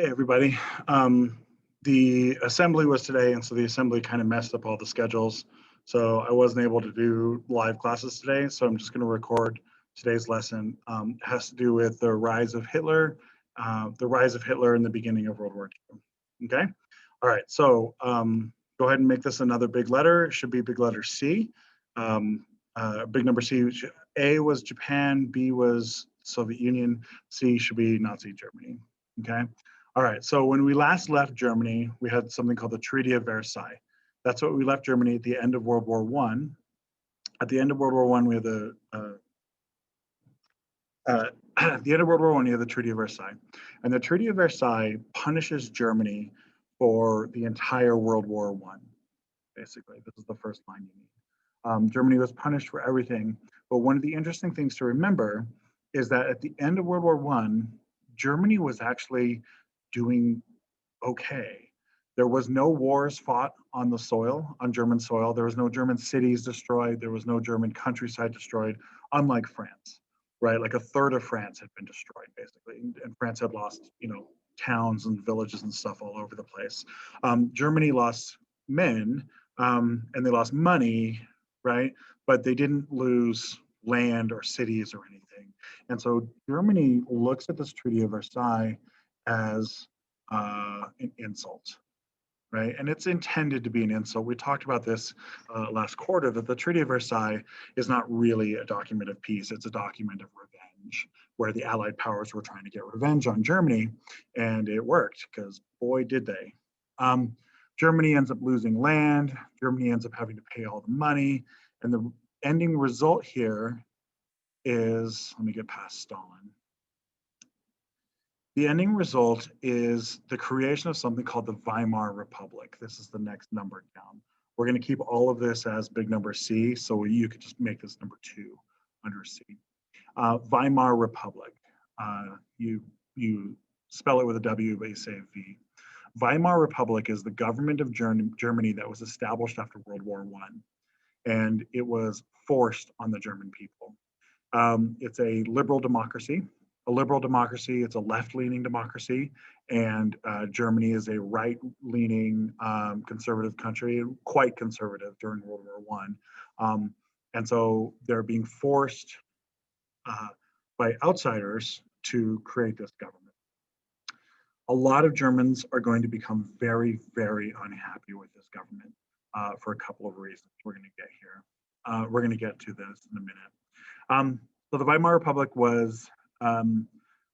Hey, everybody. Um, the assembly was today, and so the assembly kind of messed up all the schedules. So I wasn't able to do live classes today. So I'm just going to record today's lesson. It has to do with the rise of Hitler in the beginning of World War II. Okay. All right. So go ahead and make this another big letter. It should be big letter C. Big number C. A was Japan. B was Soviet Union. C should be Nazi Germany. Okay. All right, so when we last left Germany, we had something called the Treaty of Versailles. That's what we left Germany at the end of World War One. At the end of World War One, we had at the end of World War One, you have the Treaty of Versailles, and the Treaty of Versailles punishes Germany for the entire World War One. Basically, this is the first line you need. Germany was punished for everything, but one of the interesting things to remember is that at the end of World War One, Germany was actually doing okay. There was no wars fought on the soil, on German soil. There was no German cities destroyed. There was no German countryside destroyed, unlike France, right? Like a third of France had been destroyed, basically. And France had lost, towns and villages and stuff all over the place. Germany lost men and they lost money, right? But they didn't lose land or cities or anything. And so Germany looks at this Treaty of Versailles as an insult, right? And it's intended to be an insult. We talked about this last quarter, that the Treaty of Versailles is not really a document of peace, it's a document of revenge, where the Allied powers were trying to get revenge on Germany, and it worked, because boy, did they. Germany ends up losing land, Germany ends up having to pay all the money, and the ending result here is, let me get past Stalin. The ending result is the creation of something called the Weimar Republic. This is the next number down. We're going to keep all of this as big number C, so you could just make this number 2 under C. Weimar Republic. You spell it with a W, but you say V. Weimar Republic is the government of Germany that was established after World War One, and it was forced on the German people. It's a liberal democracy. A liberal democracy, it's a left-leaning democracy, and Germany is a right-leaning conservative country, quite conservative during World War One, and so they're being forced by outsiders to create this government. A lot of Germans are going to become very, very unhappy with this government for a couple of reasons. We're going to get here. We're going to get to this in a minute. So the Weimar Republic was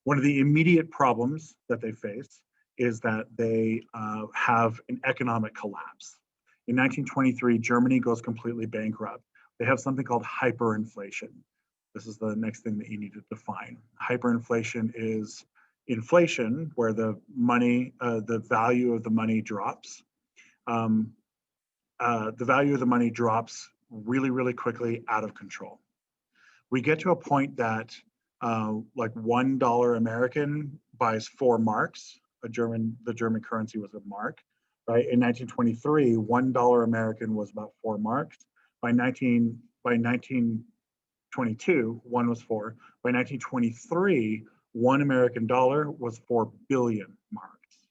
one of the immediate problems that they face is that they have an economic collapse. In 1923, Germany goes completely bankrupt. They have something called hyperinflation. This is the next thing that you need to define. Hyperinflation is inflation where the money, the value of the money drops. The value of the money drops really, really quickly, out of control. We get to a point that like $1 American buys 4 marks. The German currency was a mark, right? In 1923, $1 American was about 4 marks. By 1922, one was 4. By 1923, $1 American dollar was 4 billion marks.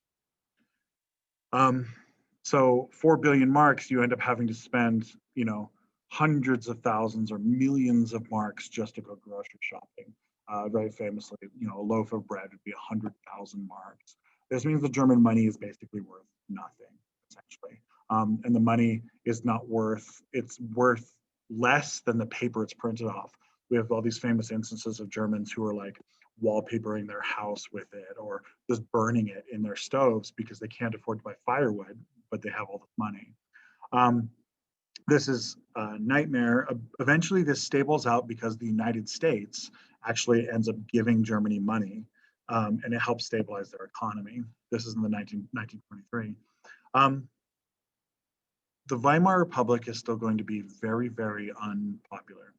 So 4 billion marks, you end up having to spend, hundreds of thousands or millions of marks just to go grocery shopping. Very famously, a loaf of bread would be 100,000 marks. This means the German money is basically worth nothing, essentially. And the money is not worth, it's worth less than the paper it's printed off. We have all these famous instances of Germans who are like wallpapering their house with it, or just burning it in their stoves because they can't afford to buy firewood, but they have all the money. This is a nightmare. Eventually, this stables out because the United States actually ends up giving Germany money, and it helps stabilize their economy. This is in the 1923. The Weimar Republic is still going to be very, very unpopular.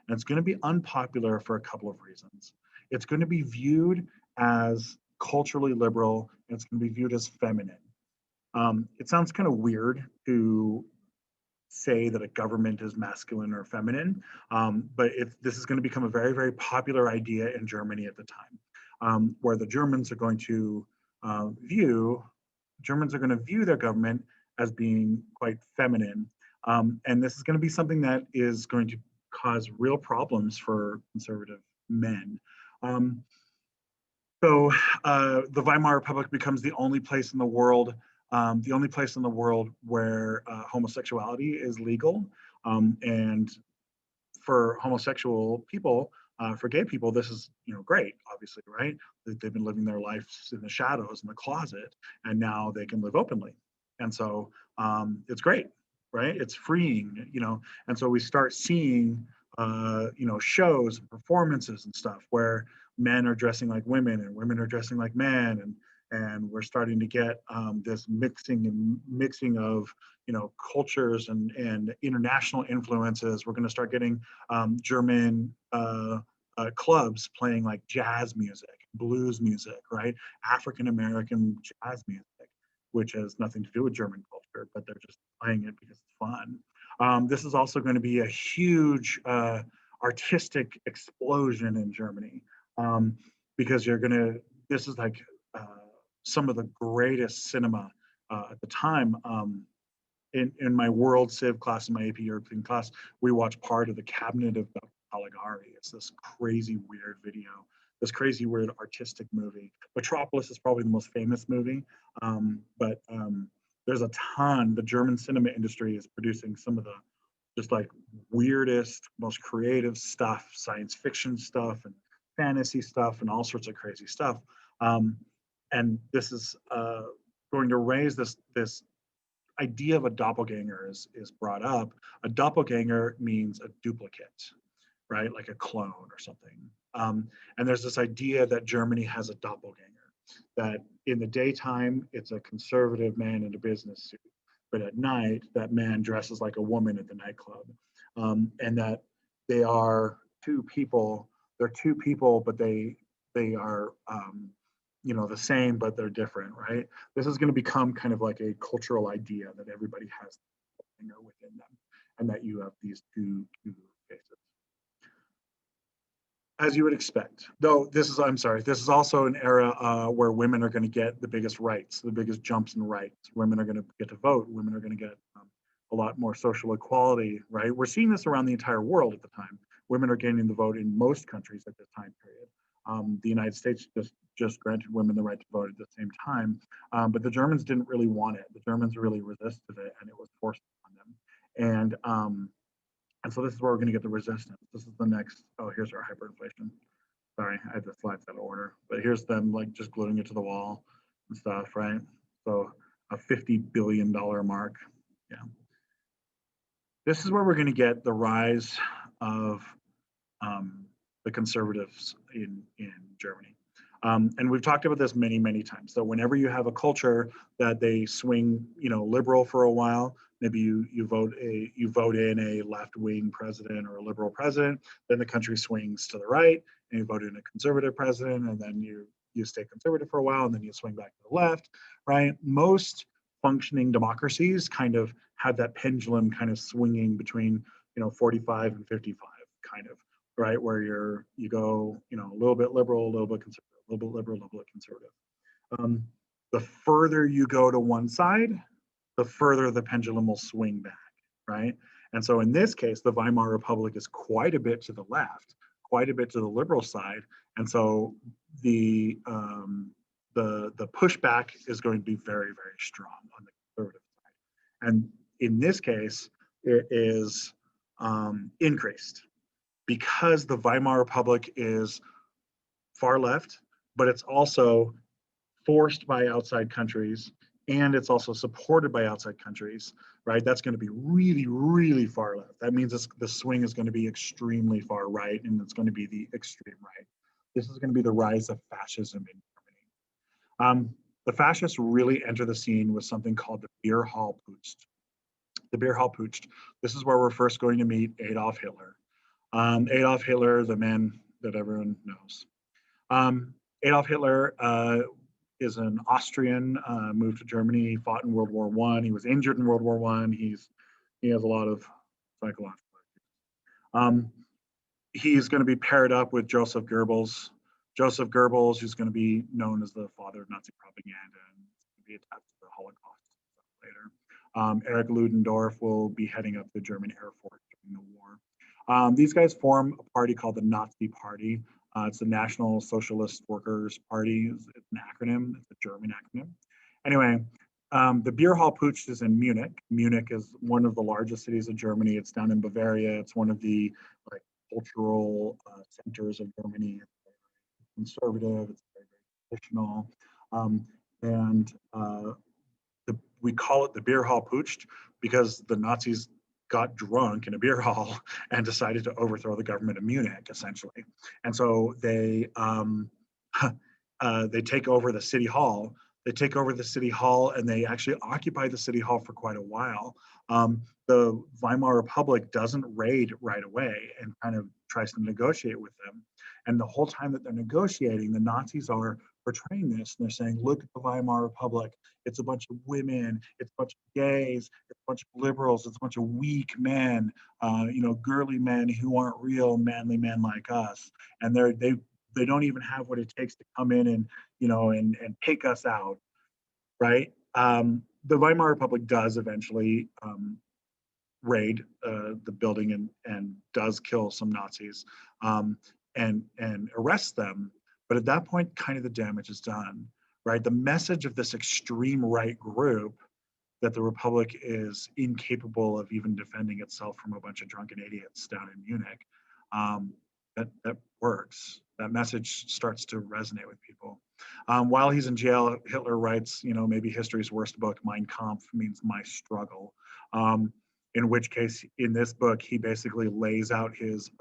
And it's going to be unpopular for a couple of reasons. It's going to be viewed as culturally liberal, and it's going to be viewed as feminine. It sounds kind of weird to say that a government is masculine or feminine, but this is going to become a very, very popular idea in Germany at the time, where the Germans are going to view, Germans are going to view their government as being quite feminine. And this is going to be something that is going to cause real problems for conservative men. Um, the Weimar Republic becomes the only place in the world where homosexuality is legal. And for homosexual people, for gay people, this is great, obviously, right? They've been living their lives in the shadows in the closet, and now they can live openly, and so it's great, right? It's freeing, and so we start seeing shows and performances and stuff where men are dressing like women and women are dressing like men, and we're starting to get this mixing of cultures and international influences. We're going to start getting German clubs playing like jazz music, blues music, right? African American jazz music, which has nothing to do with German culture, but they're just playing it because it's fun. This is also going to be a huge artistic explosion in Germany, because this is like some of the greatest cinema at the time. In my World Civ class, in my AP European class, we watched part of the Cabinet of Caligari. It's this crazy weird video, this crazy weird artistic movie. Metropolis is probably the most famous movie, but there's a ton. The German cinema industry is producing some of the just like weirdest, most creative stuff, science fiction stuff, and fantasy stuff, and all sorts of crazy stuff. And this is going to raise this idea of a doppelganger is brought up. A doppelganger means a duplicate, right? Like a clone or something. And there's this idea that Germany has a doppelganger, that in the daytime, it's a conservative man in a business suit, but at night, that man dresses like a woman at the nightclub. And that they are two people, they're two people, but they are the same, but they're different, right? This is going to become kind of like a cultural idea that everybody has within them, and that you have these two faces. As you would expect, though, I'm sorry, this is also an era where women are going to get the biggest rights, the biggest jumps in rights. Women are going to get to vote. Women are going to get a lot more social equality, right? We're seeing this around the entire world at the time. Women are gaining the vote in most countries at this time period. The United States just granted women the right to vote at the same time, but the Germans didn't really want it. The Germans really resisted it, and it was forced on them. And so this is where we're going to get the resistance. This is the next. Oh, here's our hyperinflation. Sorry, I had the slides out of order, but here's them like just gluing it to the wall and stuff, right? So a $50 billion mark. Yeah. This is where we're going to get the rise of the conservatives in Germany. And we've talked about this many, many times. So whenever you have a culture that they swing, liberal for a while, maybe you vote in a left-wing president or a liberal president, then the country swings to the right, and you vote in a conservative president, and then you stay conservative for a while, and then you swing back to the left, right? Most functioning democracies kind of have that pendulum kind of swinging between 45 and 55, kind of, right? Where you go, a little bit liberal, a little bit conservative, a little bit liberal, a little bit conservative. The further you go to one side, the further the pendulum will swing back, right? And so in this case, the Weimar Republic is quite a bit to the left, quite a bit to the liberal side, and so the pushback is going to be very, very strong on the conservative side. And in this case, it is increased because the Weimar Republic is far left, but it's also forced by outside countries, and it's also supported by outside countries, right? That's going to be really, really far left. That means the swing is going to be extremely far right, and it's going to be the extreme right. This is going to be the rise of fascism in Germany. The fascists really enter the scene with something called the Beer Hall Putsch. The Beer Hall Putsch. This is where we're first going to meet Adolf Hitler. Adolf Hitler, the man that everyone knows. Adolf Hitler is an Austrian, moved to Germany, fought in World War I. He was injured in World War I. He has a lot of psychological issues. He's going to be paired up with Joseph Goebbels, Joseph Goebbels, who's going to be known as the father of Nazi propaganda and be attached to the Holocaust later. Erich Ludendorff will be heading up the German Air Force during the war. These guys form a party called the Nazi Party. It's the National Socialist Workers Party. It's an acronym. It's a German acronym. Anyway, the beer hall putsch is in Munich. Munich is one of the largest cities of Germany. It's down in Bavaria. It's one of the like cultural centers of Germany. It's conservative. It's very, very traditional, and we call it the beer hall putsch because the Nazis got drunk in a beer hall and decided to overthrow the government of Munich, essentially. And so they take over the city hall. They take over the city hall and they actually occupy the city hall for quite a while. The Weimar Republic doesn't raid right away and kind of tries to negotiate with them. And the whole time that they're negotiating, the Nazis are portraying this and they're saying, look at the Weimar Republic. It's a bunch of women, it's a bunch of gays, it's a bunch of liberals, it's a bunch of weak men, girly men who aren't real manly men like us. And they don't even have what it takes to come in and and take us out, right? The Weimar Republic does eventually raid the building and does kill some Nazis and arrest them. But at that point, kind of the damage is done, right? The message of this extreme right group that the Republic is incapable of even defending itself from a bunch of drunken idiots down in Munich, that works. That message starts to resonate with people. While he's in jail, Hitler writes, maybe history's worst book, Mein Kampf, means my struggle. In which case, in this book, he basically lays out his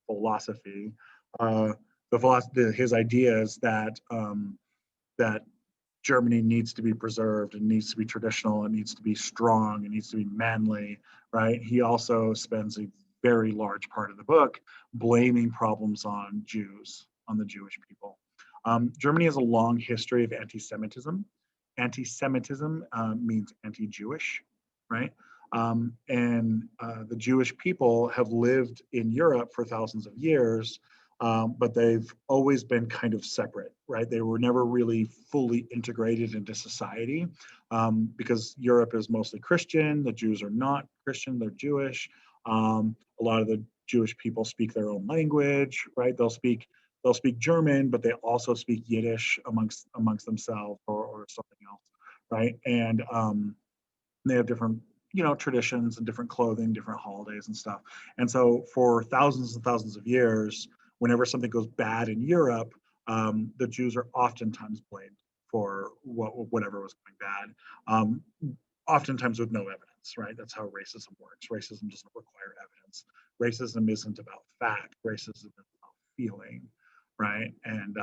philosophy, his ideas that that Germany needs to be preserved and needs to be traditional and needs to be strong and needs to be manly, right? He also spends a very large part of the book blaming problems on Jews, on the Jewish people. Germany has a long history of anti-Semitism. Anti-Semitism means anti-Jewish, right? And the Jewish people have lived in Europe for thousands of years, but they've always been kind of separate, right? They were never really fully integrated into society because Europe is mostly Christian. The Jews are not Christian, they're Jewish. A lot of the Jewish people speak their own language, right? They'll speak German, but they also speak Yiddish amongst themselves or something else, right? And they have different traditions and different clothing, different holidays and stuff. And so for thousands and thousands of years, whenever something goes bad in Europe, the Jews are oftentimes blamed for whatever was going bad, oftentimes with no evidence, right? That's how racism works. Racism doesn't require evidence. Racism isn't about fact. Racism is about feeling, right? And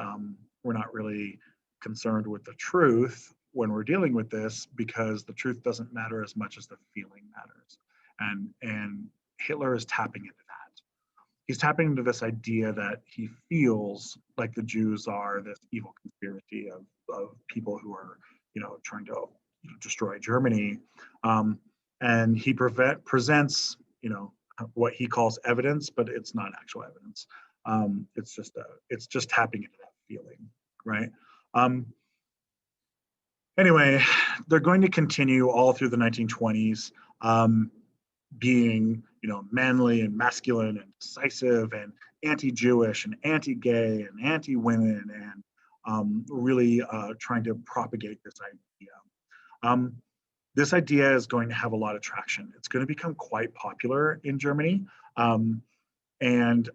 we're not really concerned with the truth when we're dealing with this because the truth doesn't matter as much as the feeling matters. And Hitler is tapping into that. He's tapping into this idea that he feels like the Jews are this evil conspiracy of people who are, trying to destroy Germany. And he presents, what he calls evidence, but it's not actual evidence. It's just tapping into that feeling, right? Anyway, they're going to continue all through the 1920s, being, manly and masculine and decisive and anti-Jewish and anti-gay and anti-women and really trying to propagate this idea. This idea is going to have a lot of traction. It's going to become quite popular in Germany. And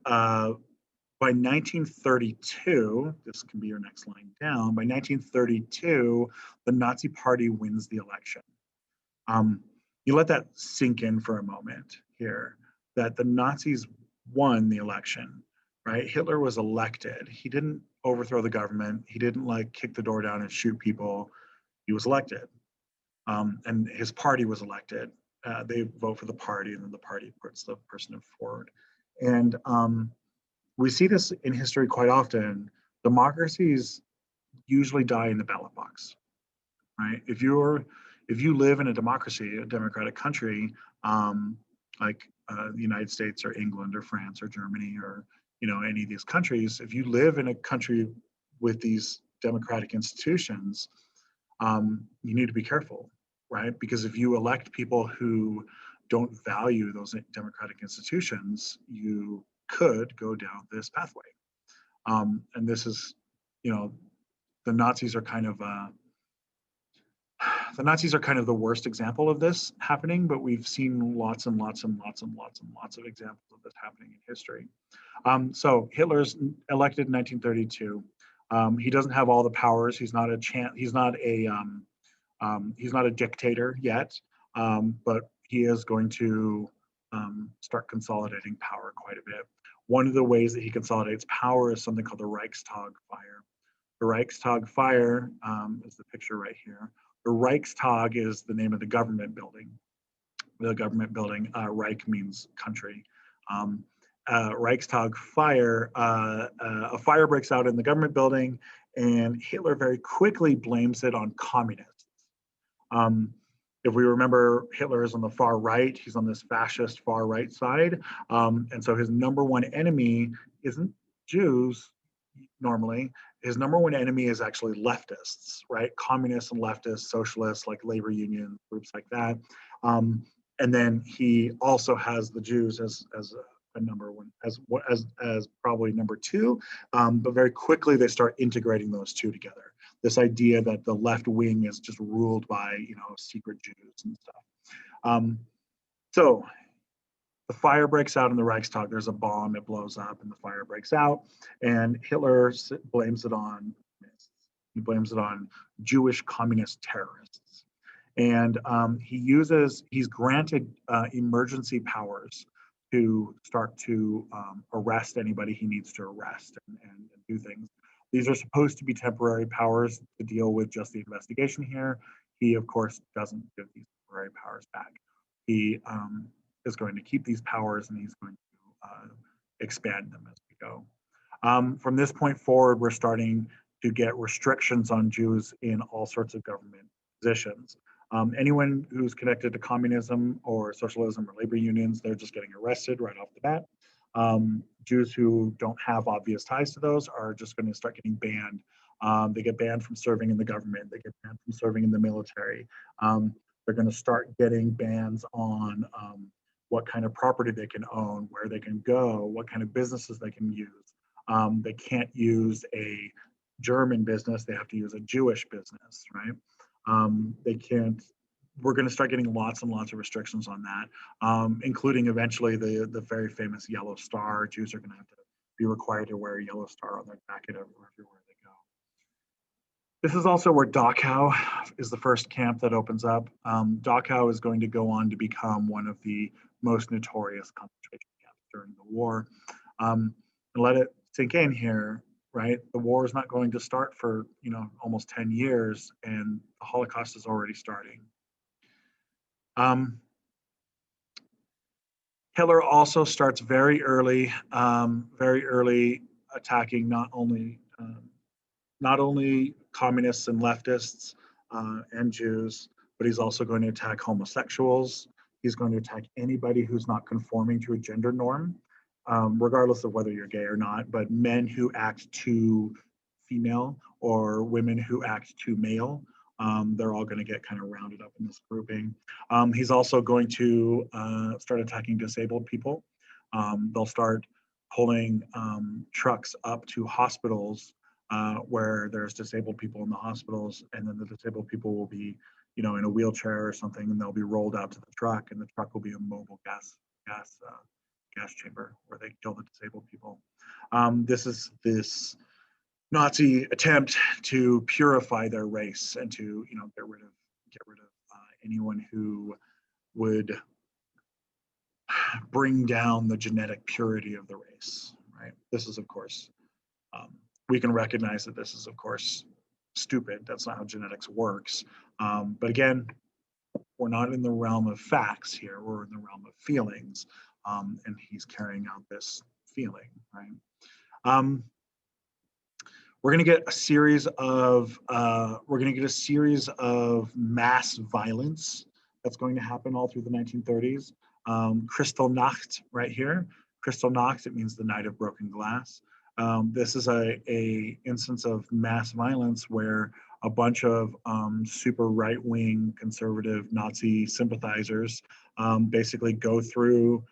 by 1932, this can be your next line down, by 1932, the Nazi Party wins the election. You let that sink in for a moment here, that the Nazis won the election, right? Hitler was elected. He didn't overthrow the government. He didn't kick the door down and shoot people. He was elected. And his party was elected. They vote for the party and then the party puts the person forward. And we see this in history quite often. Democracies usually die in the ballot box, right? If you live in a democracy, a democratic country, like the United States or England or France or Germany or any of these countries, if you live in a country with these democratic institutions, you need to be careful, right? Because if you elect people who don't value those democratic institutions, you could go down this pathway. And this is, the Nazis are kind of the worst example of this happening, but we've seen lots and lots and lots and lots and lots of examples of this happening in history. So Hitler's elected in 1932. He doesn't have all the powers. He's not a dictator yet, but he is going to start consolidating power quite a bit. One of the ways that he consolidates power is something called the Reichstag fire. The Reichstag fire is the picture right here. The Reichstag is the name of the government building. The government building, Reich means country. Reichstag fire, a fire breaks out in the government building, and Hitler very quickly blames it on communists. If we remember, Hitler is on the far right. He's on this fascist far right side. And so his number one enemy isn't Jews normally. His number one enemy is actually leftists, right? Communists and leftists, socialists, like labor union groups like that. And then he also has the Jews as a number one, as probably number two. But very quickly they start integrating those two together. This idea that the left wing is just ruled by secret Jews and stuff. So the fire breaks out in the Reichstag. There's a bomb, it blows up, and the fire breaks out. And Hitler blames it on communists. He blames it on Jewish communist terrorists. And he's granted emergency powers to start to arrest anybody he needs to arrest and do things. These are supposed to be temporary powers to deal with just the investigation here. He, of course, doesn't give these temporary powers back. He is going to keep these powers, and he's going to expand them as we go. From this point forward, we're starting to get restrictions on Jews in all sorts of government positions. Anyone who's connected to communism or socialism or labor unions, they're just getting arrested right off the bat. Jews who don't have obvious ties to those are just going to start getting banned. They get banned from serving in the government. They get banned from serving in the military. They're going to start getting bans on what kind of property they can own, where they can go, what kind of businesses they can use. They can't use a German business. They have to use a Jewish business, right? They can't. We're going to start getting lots and lots of restrictions on that, including eventually the very famous yellow star. Jews are going to have to be required to wear a yellow star on their jacket everywhere they go. This is also where Dachau is the first camp that opens up. Dachau is going to go on to become one of the most notorious concentration camps during the war. And let it sink in here, right? The war is not going to start for almost 10 years, and the Holocaust is already starting. Hitler also starts very early attacking not only communists and leftists and Jews, but he's also going to attack homosexuals. He's going to attack anybody who's not conforming to a gender norm, regardless of whether you're gay or not, but men who act too female or women who act too male. They're all going to get kind of rounded up in this grouping. He's also going to start attacking disabled people. They'll start pulling trucks up to hospitals where there's disabled people in the hospitals, and then the disabled people will be, in a wheelchair or something, and they'll be rolled out to the truck, and the truck will be a mobile gas chamber where they kill the disabled people. This is this Nazi attempt to purify their race and to get rid of anyone who would bring down the genetic purity of the race. Right. This is, of course, we can recognize that this is, of course, stupid. That's not how genetics works. But again, we're not in the realm of facts here. We're in the realm of feelings, and he's carrying out this feeling. Right. We're going to get a series of mass violence that's going to happen all through the 1930s. Kristallnacht right here. Kristallnacht, it means the night of broken glass. This is a instance of mass violence where a bunch of super right-wing conservative Nazi sympathizers basically go through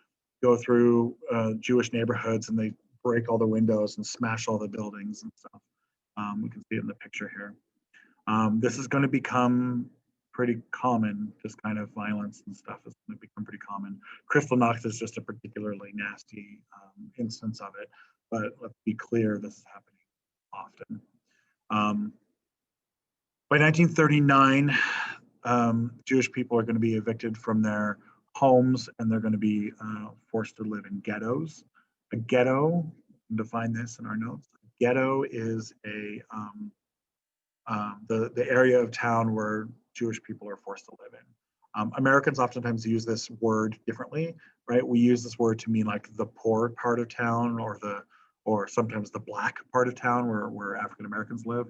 Jewish neighborhoods, and they break all the windows and smash all the buildings and stuff. We can see it in the picture here. This is going to become pretty common. This kind of violence and stuff is going to become pretty common. Kristallnacht is just a particularly nasty instance of it, but let's be clear, this is happening often. By 1939, Jewish people are going to be evicted from their homes, and they're going to be forced to live in ghettos. A ghetto, define this in our notes. A ghetto is the area of town where Jewish people are forced to live in. Americans oftentimes use this word differently, right? We use this word to mean like the poor part of town, or sometimes the black part of town where African Americans live.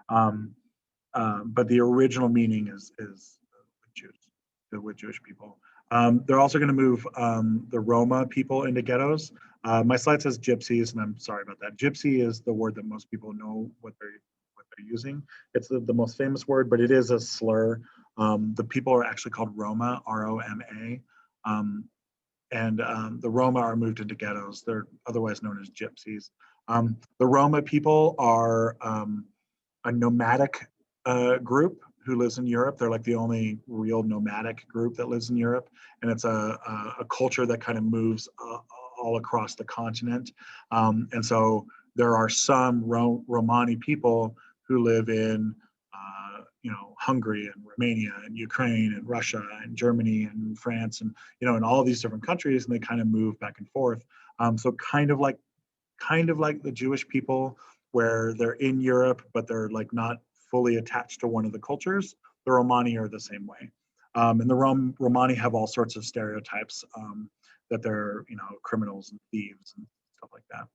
But the original meaning is Jews, with Jewish people. They're also going to move the Roma people into ghettos. My slide says gypsies, and I'm sorry about that. Gypsy is the word that most people know what they're using. It's the most famous word, but it is a slur. The people are actually called Roma, R-O-M-A. And the Roma are moved into ghettos. They're otherwise known as gypsies. The Roma people are a nomadic group who lives in Europe. They're like the only real nomadic group that lives in Europe, and it's a culture that kind of moves all across the continent. And so there are some Romani people who live in Hungary and Romania and Ukraine and Russia and Germany and France and in all these different countries, and they kind of move back and forth. So kind of like the Jewish people, where they're in Europe but they're like not fully attached to one of the cultures. The Romani are the same way, and the Romani have all sorts of stereotypes that they're criminals and thieves and stuff like that,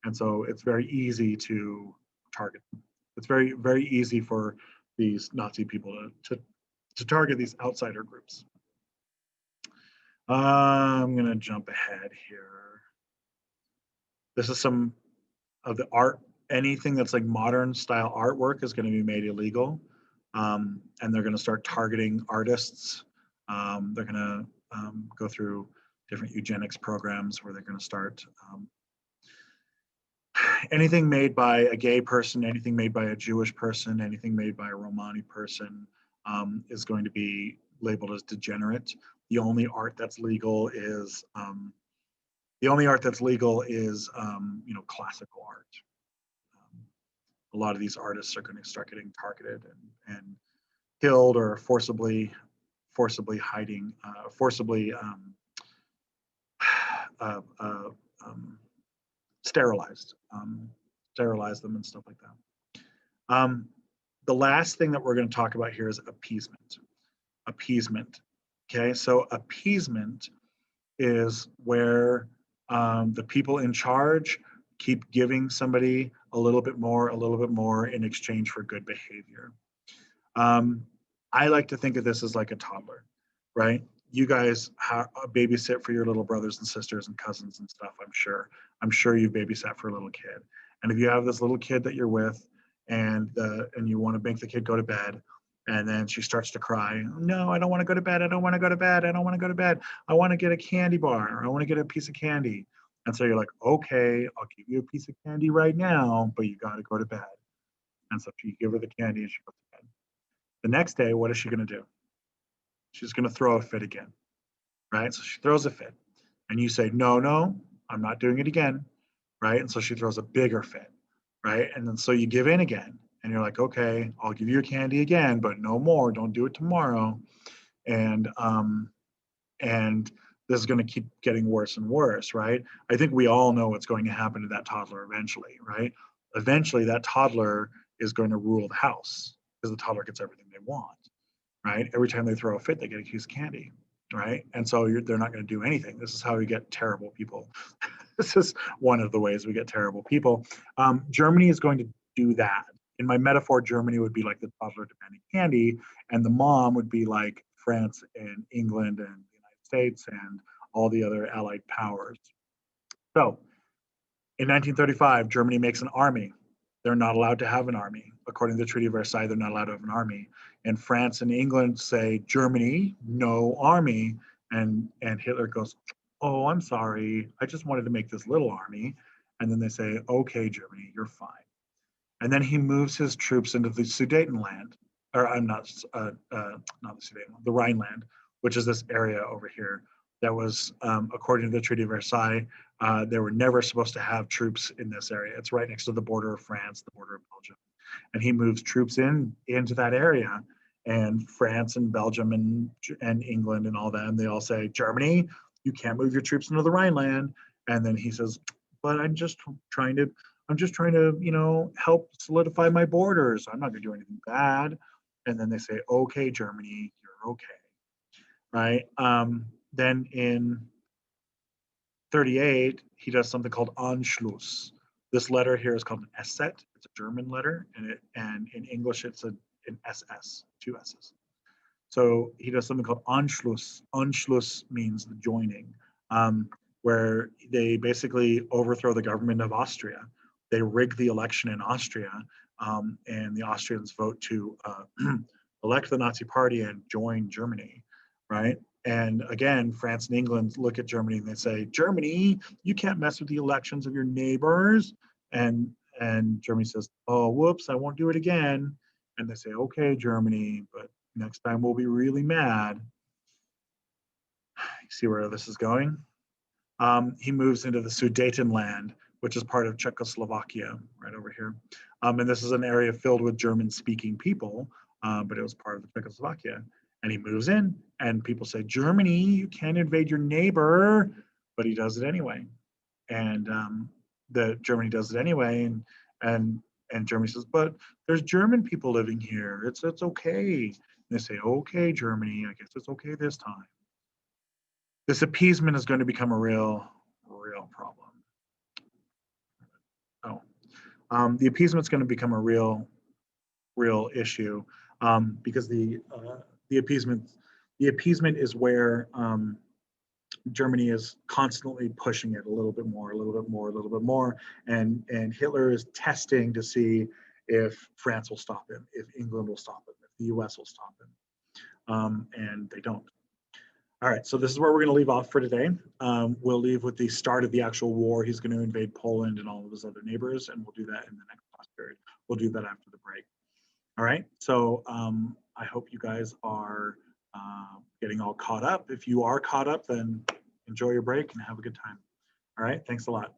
and so it's very easy to target them. It's very, very easy for these Nazi people to target these outsider groups. I'm going to jump ahead here. This is some of the art. Anything that's like modern style artwork is going to be made illegal. And they're going to start targeting artists. They're going to go through different eugenics programs where they're going to start anything made by a gay person, anything made by a Jewish person, anything made by a Romani person is going to be labeled as degenerate. The only art that's legal is classical art. A lot of these artists are going to start getting targeted and killed, or forcibly hiding, sterilized, sterilize them and stuff like that. The last thing that we're going to talk about here is appeasement. Appeasement. Okay, so appeasement is where the people in charge keep giving somebody a little bit more in exchange for good behavior. I like to think of this as like a toddler, right? You guys babysit for your little brothers and sisters and cousins and stuff, I'm sure. I'm sure you babysat for a little kid. And if you have this little kid that you're with and you want to make the kid go to bed, and then she starts to cry, no, I don't want to go to bed. I don't want to go to bed. I don't want to go to bed. I want to get a candy bar, or I want to get a piece of candy. And so you're like, okay, I'll give you a piece of candy right now, but you got to go to bed. And so you give her the candy and she goes to bed. The next day, what is she going to do? She's going to throw a fit again, right? So she throws a fit, and you say, no, I'm not doing it again, right? And so she throws a bigger fit, right? And then so you give in again, and you're like, okay, I'll give you a candy again, but no more. Don't do it tomorrow. And this is going to keep getting worse and worse, right? I think we all know what's going to happen to that toddler eventually, right? Eventually, that toddler is going to rule the house because the toddler gets everything they want, right? Every time they throw a fit, they get a piece of candy, right? And so they're not going to do anything. This is how we get terrible people. This is one of the ways we get terrible people. Germany is going to do that. In my metaphor, Germany would be like the toddler demanding candy, and the mom would be like France and England and the United States and all the other allied powers. So in 1935, Germany makes an army. They're not allowed to have an army. According to the Treaty of Versailles, they're not allowed to have an army. And France and England say, Germany, no army. And Hitler goes, oh, I'm sorry. I just wanted to make this little army. And then they say, okay, Germany, you're fine. And then he moves his troops into the Sudetenland, or not the Sudetenland, the Rhineland, which is this area over here that was, according to the Treaty of Versailles, they were never supposed to have troops in this area. It's right next to the border of France, the border of Belgium. And he moves troops into that area. And France and Belgium and England and all that, and they all say, Germany, you can't move your troops into the Rhineland. And then he says, but I'm just trying to, help solidify my borders. I'm not going to do anything bad. And then they say, okay, Germany, you're okay. Right. Then in 38, he does something called Anschluss. This letter here is called an Esset. It's a German letter, and in English it's an SS, two S's. So he does something called Anschluss. Anschluss means the joining, where they basically overthrow the government of Austria. They rig the election in Austria, and the Austrians vote to elect the Nazi Party and join Germany, right? And again, France and England look at Germany and they say, Germany, you can't mess with the elections of your neighbors. And Germany says, oh, whoops, I won't do it again. And they say, okay, Germany, but next time we'll be really mad. You see where this is going? He moves into the Sudetenland, which is part of Czechoslovakia, right over here. And this is an area filled with German-speaking people, but it was part of the Czechoslovakia. And he moves in, and people say, Germany, you can't invade your neighbor, but he does it anyway. And Germany does it anyway, and Germany says, but there's German people living here. It's okay. And they say, okay, Germany, I guess it's okay this time. This appeasement is going to become a real problem. Oh, the appeasement is going to become a real issue, because the appeasement is where Germany is constantly pushing it a little bit more, and Hitler is testing to see if France will stop him, if England will stop him, if the U.S. will stop him, and they don't. All right, so this is where we're going to leave off for today. We'll leave with the start of the actual war. He's going to invade Poland and all of his other neighbors, and we'll do that in the next class period. We'll do that after the break. All right, so I hope you guys are getting all caught up. If you are caught up, then enjoy your break and have a good time. All right, thanks a lot.